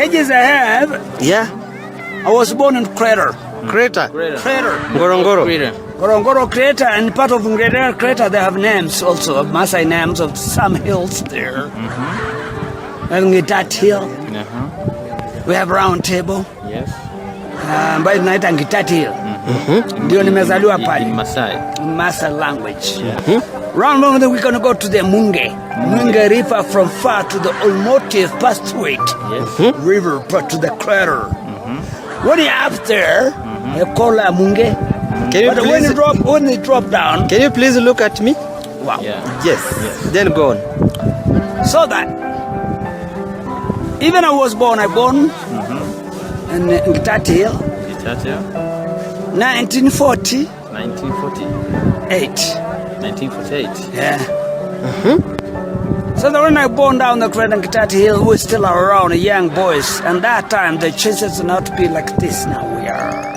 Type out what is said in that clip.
ages I have. Yeah. I was born in Crater. Crater. Crater. Ngorongoro. Ngorongoro Crater, and part of Ngorongoro Crater they have names also of Maasai names of some hills there. And Ngitat Hill. We have Round Table. Yes. By night and Ngitat Hill. Ndio nimezaliwa pale. Maasai. Maasai language. Round moment we're going to go to the Munge River from far to the Almotive past through it. Yes. River to the Crater. When you're up there, you call a Munge. But when you drop down, can you please look at me? Wow. Yeah. Yes. Then go on. So that even I was born in Ngitat Hill. 1940. 1948. 1948. Yeah. So that when I born down the Great Ngitat Hill, we were still around young boys, and that time the chances not to be like this now we are.